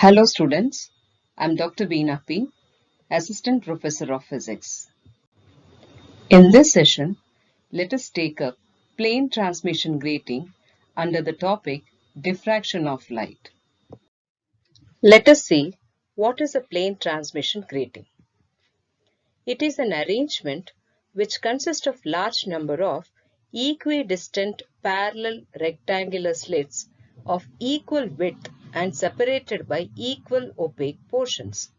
Hello students, I'm Dr. Veena P, Assistant Professor of Physics. In this session, let us take up plane transmission grating under the topic diffraction of light. Let us see what is a plane transmission grating. It is an arrangement which consists of large number of equidistant parallel rectangular slits of equal width and separated by equal opaque portions.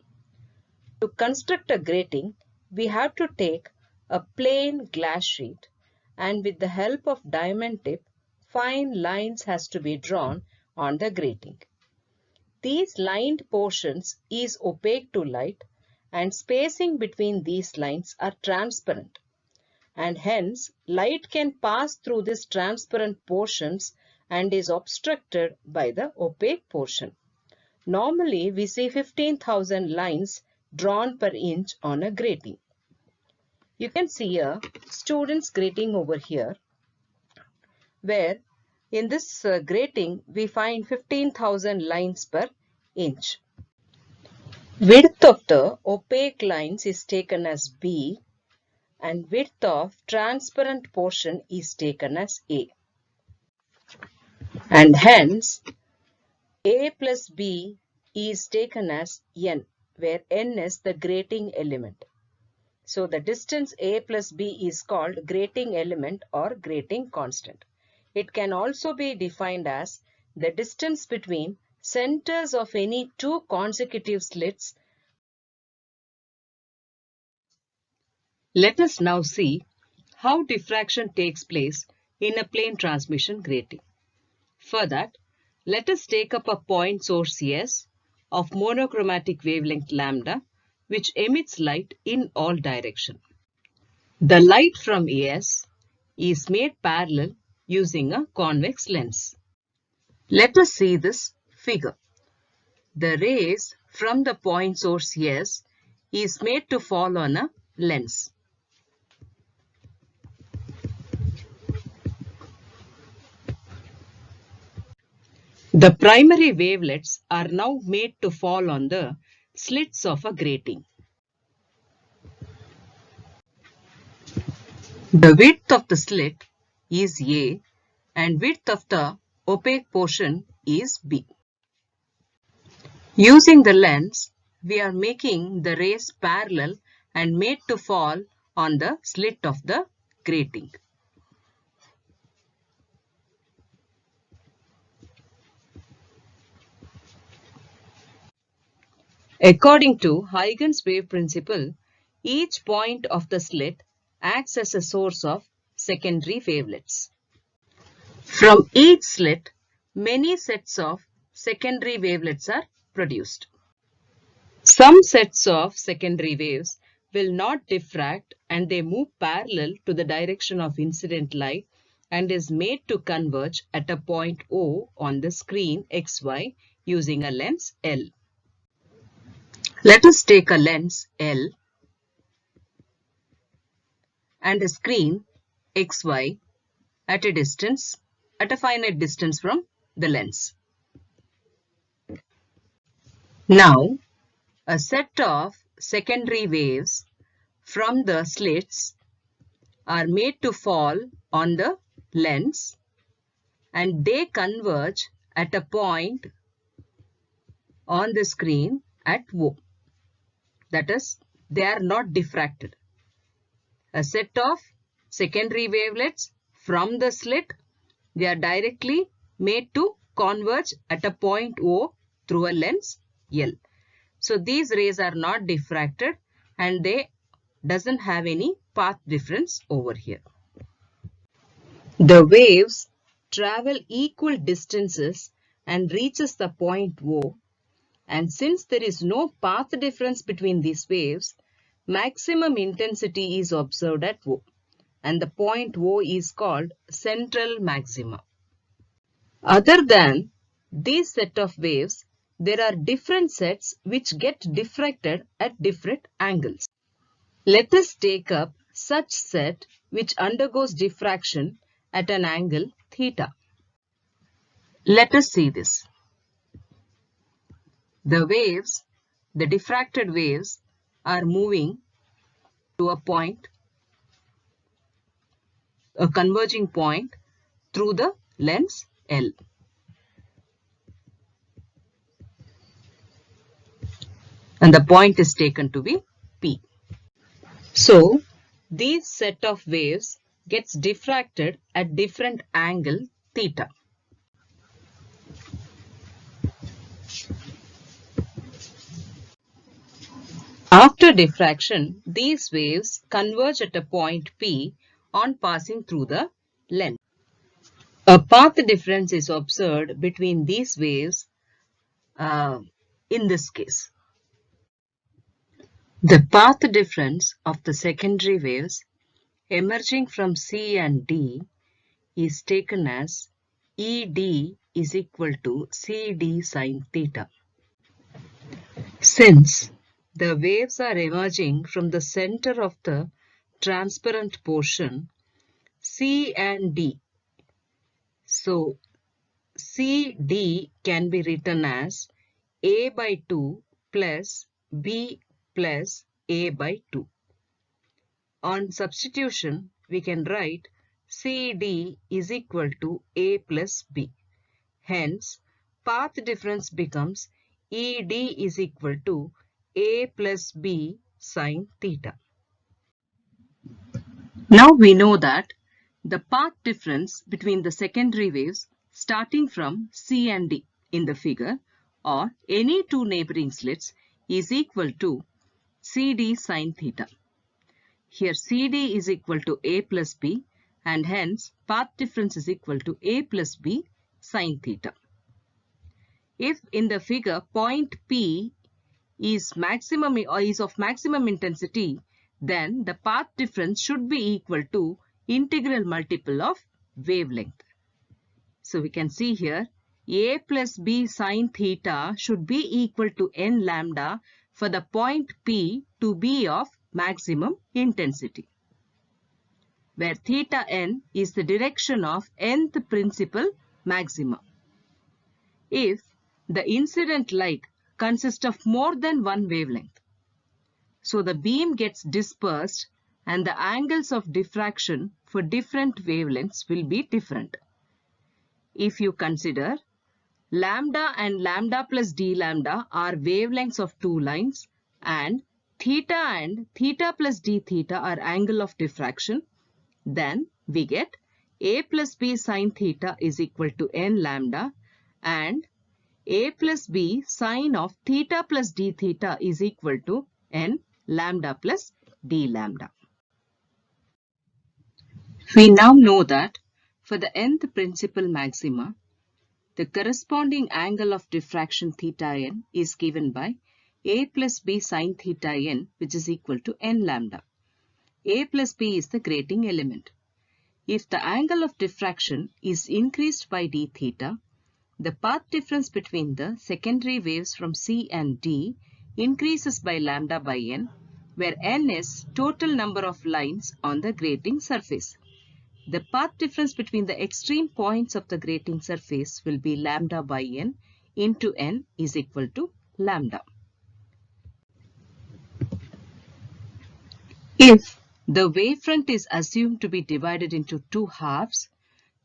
To construct a grating, we have to take a plain glass sheet and with the help of diamond tip, fine lines has to be drawn on the grating. These lined portions is opaque to light and spacing between these lines are transparent and hence light can pass through these transparent portions and is obstructed by the opaque portion. Normally, we see 15,000 lines drawn per inch on a grating. You can see a student's grating over here, where in this grating we find 15,000 lines per inch. Width of the opaque lines is taken as B and width of transparent portion is taken as A. And hence, A plus B is taken as N, where N is the grating element. So the distance A plus B is called grating element or grating constant. It can also be defined as the distance between centers of any two consecutive slits. Let us now see how diffraction takes place in a plane transmission grating. For that, let us take up a point source S of monochromatic wavelength lambda which emits light in all directions. The light from S is made parallel using a convex lens. Let us see this figure. The rays from the point source S is made to fall on a lens. The primary wavelets are now made to fall on the slits of a grating. The width of the slit is A and width of the opaque portion is B. Using the lens, we are making the rays parallel and made to fall on the slit of the grating. According to Huygens wave principle, each point of the slit acts as a source of secondary wavelets. From each slit, many sets of secondary wavelets are produced. Some sets of secondary waves will not diffract and they move parallel to the direction of incident light and is made to converge at a point O on the screen XY using a lens L. Let us take a lens L and a screen XY at a finite distance from the lens. Now, a set of secondary waves from the slits are made to fall on the lens and they converge at a point on the screen at O. That is, they are not diffracted. A set of secondary wavelets from the slit, they are directly made to converge at a point O through a lens L. So these rays are not diffracted and they doesn't have any path difference over here. The waves travel equal distances and reaches the point O, and since there is no path difference between these waves, maximum intensity is observed at O, and the point O is called central maxima. Other than this set of waves, there are different sets which get diffracted at different angles. Let us take up such set which undergoes diffraction at an angle theta. Let us see this. the diffracted waves are moving to a point, a converging point through the lens L. And the point is taken to be P. So, this set of waves gets diffracted at different angle theta. After diffraction, these waves converge at a point P on passing through the lens. A path difference is observed between these waves in this case. The path difference of the secondary waves emerging from C and D is taken as ED is equal to CD sine theta. Since the waves are emerging from the center of the transparent portion C and D, so CD can be written as A by 2 plus B plus A by 2. On substitution, we can write CD is equal to A plus B. Hence, path difference becomes ED is equal to A plus B sine theta. Now we know that the path difference between the secondary waves starting from C and D in the figure or any two neighboring slits is equal to CD sine theta. Here CD is equal to A plus B and hence path difference is equal to A plus B sine theta. If in the figure point P is of maximum intensity, then the path difference should be equal to integral multiple of wavelength. So we can see here A plus B sine theta should be equal to n lambda for the point P to be of maximum intensity, where theta n is the direction of nth principal maxima. If the incident light consists of more than one wavelength, so the beam gets dispersed and the angles of diffraction for different wavelengths will be different. If you consider lambda and lambda plus d lambda are wavelengths of two lines and theta plus d theta are angle of diffraction, then we get A plus B sine theta is equal to n lambda and A plus B sine of theta plus d theta is equal to n lambda plus d lambda. We now know that for the nth principal maxima, the corresponding angle of diffraction theta n is given by A plus B sine theta n, which is equal to n lambda. A plus B is the grating element. If the angle of diffraction is increased by d theta, the path difference between the secondary waves from C and D increases by lambda by n, where n is total number of lines on the grating surface. The path difference between the extreme points of the grating surface will be lambda by n into n is equal to lambda. If the wavefront is assumed to be divided into two halves,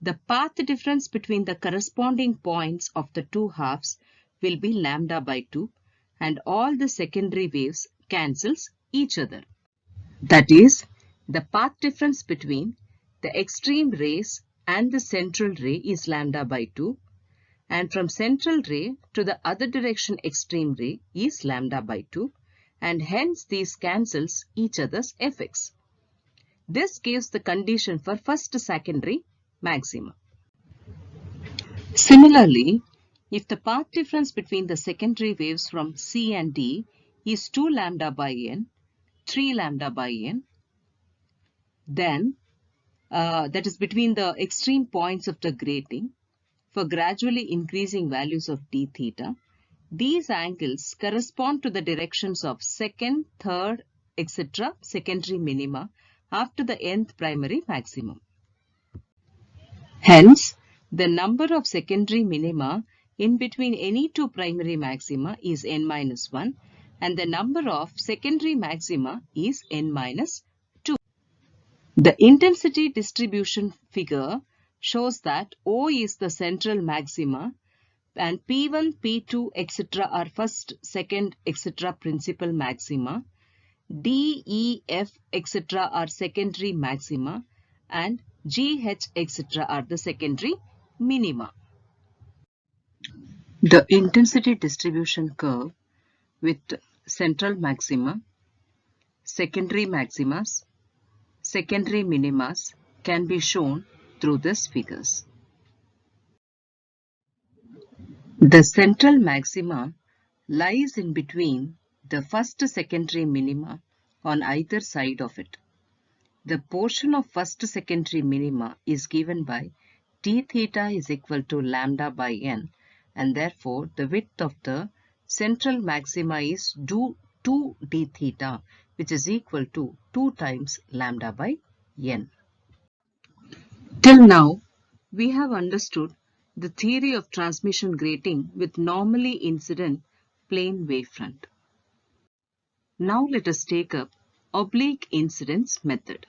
the path difference between the corresponding points of the two halves will be lambda by 2 and all the secondary waves cancels each other. That is, the path difference between the extreme rays and the central ray is lambda by 2 and from central ray to the other direction extreme ray is lambda by 2 and hence these cancels each other's effects. This gives the condition for first secondary maxima. Similarly, if the path difference between the secondary waves from C and D is 2 lambda by n, 3 lambda by n, then that is between the extreme points of the grating for gradually increasing values of d theta, these angles correspond to the directions of second, third, etc. secondary minima after the nth primary maximum. Hence, the number of secondary minima in between any two primary maxima is n minus 1 and the number of secondary maxima is n minus 2. The intensity distribution figure shows that O is the central maxima and P1, P2, etc. are first, second, etc. principal maxima. D, E, F, etc. are secondary maxima and G, H, etc. are the secondary minima. The intensity distribution curve with central maxima, secondary maximas, secondary minimas can be shown through these figures. The central maxima lies in between the first secondary minima on either side of it. The portion of first secondary minima is given by d theta is equal to lambda by n, and therefore the width of the central maxima is 2 d theta, which is equal to 2 times lambda by n. Till now, we have understood the theory of transmission grating with normally incident plane wavefront. Now let us take up oblique incidence method.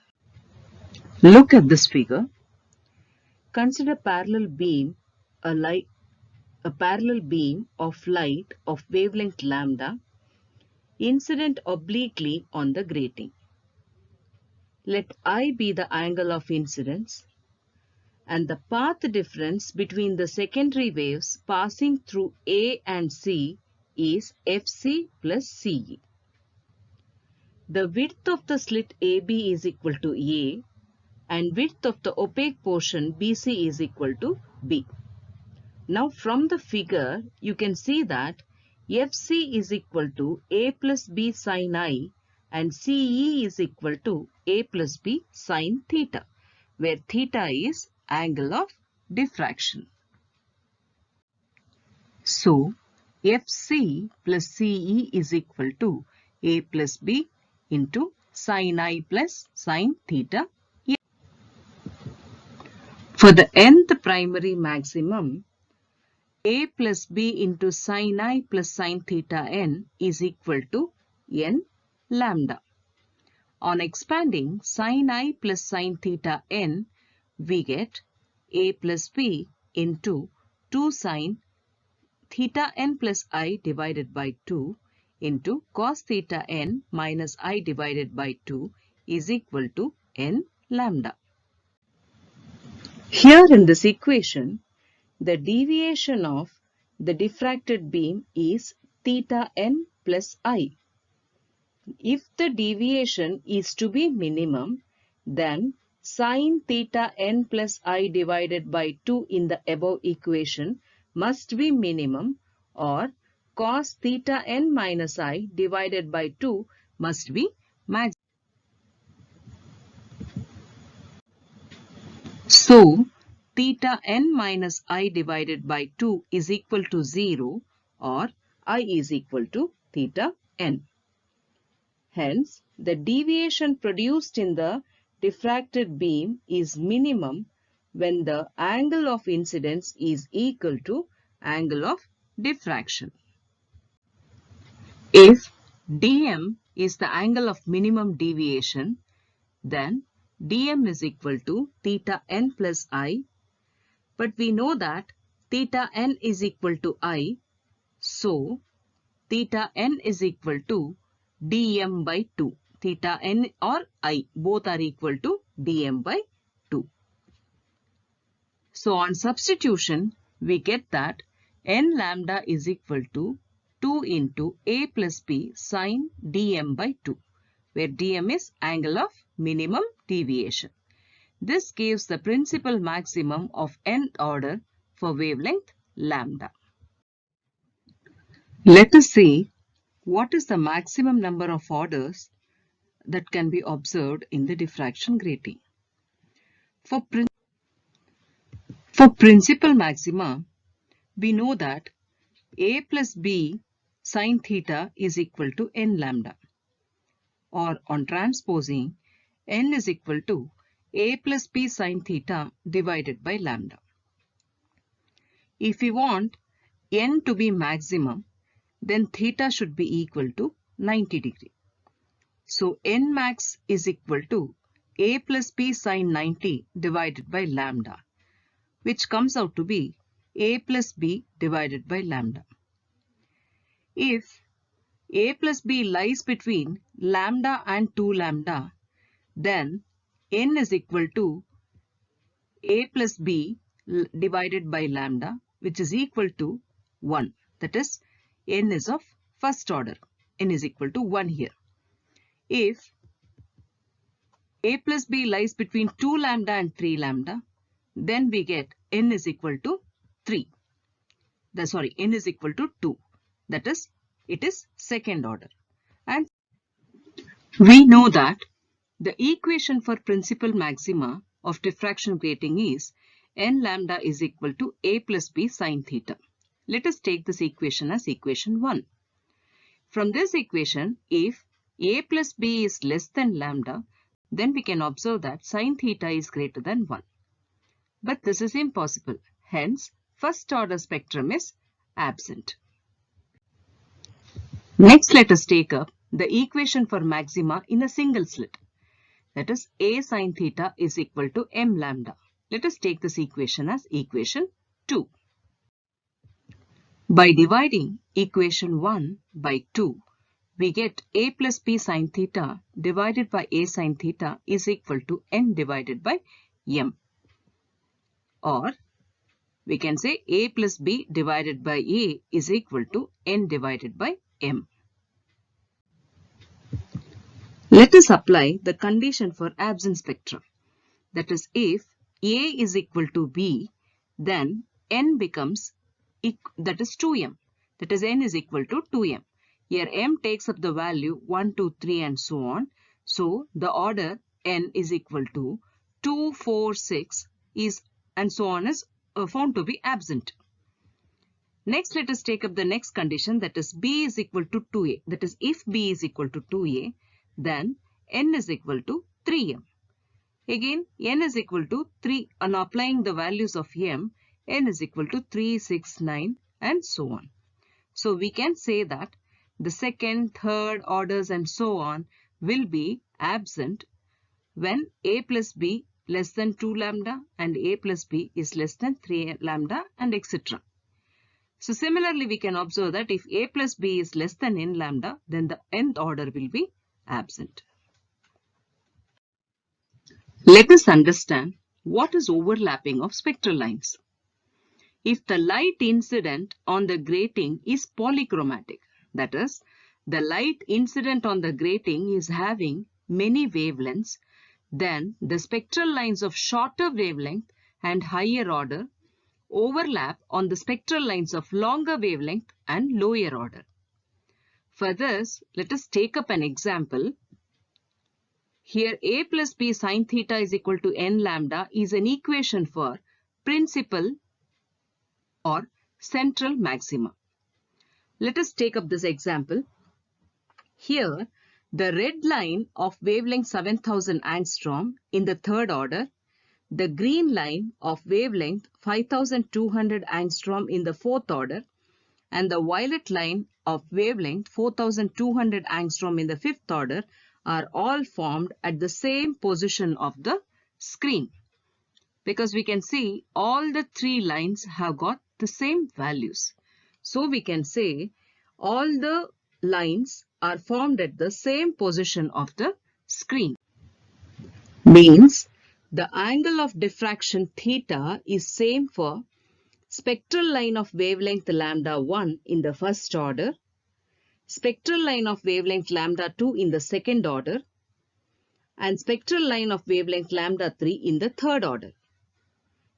Look at this figure. Consider parallel beam, a parallel beam of light of wavelength lambda incident obliquely on the grating. Let I be the angle of incidence and the path difference between the secondary waves passing through A and C is FC plus CE. The width of the slit AB is equal to A and width of the opaque portion BC is equal to B. Now from the figure you can see that FC is equal to A plus B sin I and CE is equal to A plus B sin theta, where theta is angle of diffraction. So, FC plus CE is equal to A plus B into sin I plus sin theta. For the nth primary maximum, A plus B into sin I plus sin theta n is equal to n lambda. On expanding sin I plus sin theta n, we get A plus B into 2 sin theta n plus I divided by 2 into cos theta n minus I divided by 2 is equal to n lambda. Here in this equation, the deviation of the diffracted beam is theta n plus I. If the deviation is to be minimum, then sin theta n plus I divided by 2 in the above equation must be minimum, or cos theta n minus I divided by 2 must be maximum. So, theta n minus I divided by 2 is equal to 0, or I is equal to theta n. Hence, the deviation produced in the diffracted beam is minimum when the angle of incidence is equal to angle of diffraction. If dm is the angle of minimum deviation, then dm is equal to theta n plus I. But we know that theta n is equal to I. So, theta n is equal to dm by 2. Theta n or I both are equal to dm by 2. So on substitution, we get that n lambda is equal to 2 into A plus B sin dm by 2, where dm is angle of minimum deviation. This gives the principal maximum of nth order for wavelength lambda. Let us see what is the maximum number of orders that can be observed in the diffraction grating. For principal maxima, we know that A plus B sin theta is equal to n lambda, or on transposing, n is equal to A plus B sin theta divided by lambda. If we want n to be maximum, then theta should be equal to 90 degree. So n max is equal to a plus b sine 90 divided by lambda, which comes out to be a plus b divided by lambda. If a plus b lies between lambda and 2 lambda, then n is equal to a plus b divided by lambda, which is equal to 1. That is, n is of first order. N is equal to 1 here. If a plus b lies between 2 lambda and 3 lambda, then we get n is equal to 3. N is equal to 2. That is, it is second order. And we know that the equation for principal maxima of diffraction grating is n lambda is equal to a plus b sine theta. Let us take this equation as equation 1. From this equation, if a plus b is less than lambda, then we can observe that sine theta is greater than 1. But this is impossible. Hence, first order spectrum is absent. Next, let us take up the equation for maxima in a single slit. That is, a sine theta is equal to m lambda. Let us take this equation as equation 2. By dividing equation 1 by 2, we get a plus b sine theta divided by a sine theta is equal to n divided by m. Or we can say a plus b divided by a is equal to n divided by m. Let us apply the condition for absent spectrum. That is, if a is equal to b, then n becomes, that is 2m. That is, n is equal to 2m. Here m takes up the value 1, 2, 3 and so on. So the order n is equal to 2, 4, 6 is and so on is found to be absent. Next, let us take up the next condition, that is b is equal to 2a. That is, if b is equal to 2a, then n is equal to 3m. Again, n is equal to 3. On applying the values of m, n is equal to 3, 6, 9 and so on. So we can say that the second, third orders and so on will be absent when a plus b less than 2 lambda and a plus b is less than 3 lambda and etc. So similarly, we can observe that if a plus b is less than n lambda, then the nth order will be absent. Let us understand what is overlapping of spectral lines. If the light incident on the grating is polychromatic, that is, the light incident on the grating is having many wavelengths, then the spectral lines of shorter wavelength and higher order overlap on the spectral lines of longer wavelength and lower order. For this, let us take up an example. Here a plus b sine theta is equal to n lambda is an equation for principal or central maxima. Let us take up this example. Here, the red line of wavelength 7000 angstrom in the third order, the green line of wavelength 5200 angstrom in the fourth order, and the violet line of wavelength 4200 angstrom in the fifth order are all formed at the same position of the screen. Because we can see all the three lines have got the same values. So we can say all the lines are formed at the same position of the screen. Means the angle of diffraction theta is same for spectral line of wavelength lambda 1 in the first order, spectral line of wavelength lambda 2 in the second order, and spectral line of wavelength lambda 3 in the third order.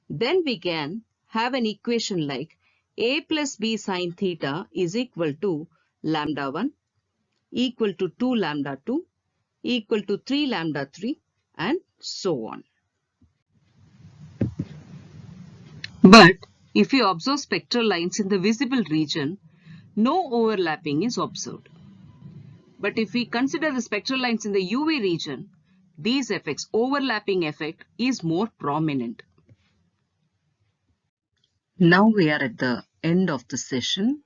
Then we can have an equation like a plus b sine theta is equal to lambda 1 equal to 2 lambda 2 equal to 3 lambda 3 and so on. But if you observe spectral lines in the visible region, no overlapping is observed. But if we consider the spectral lines in the UV region, these effects, overlapping effect, is more prominent. Now we are at the end of the session.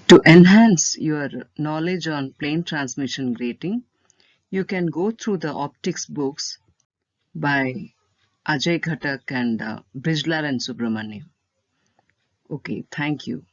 To enhance your knowledge on plane transmission grating, you can go through the optics books by Ajay Ghatak and Brijlal and Subramaniam. Okay, thank you.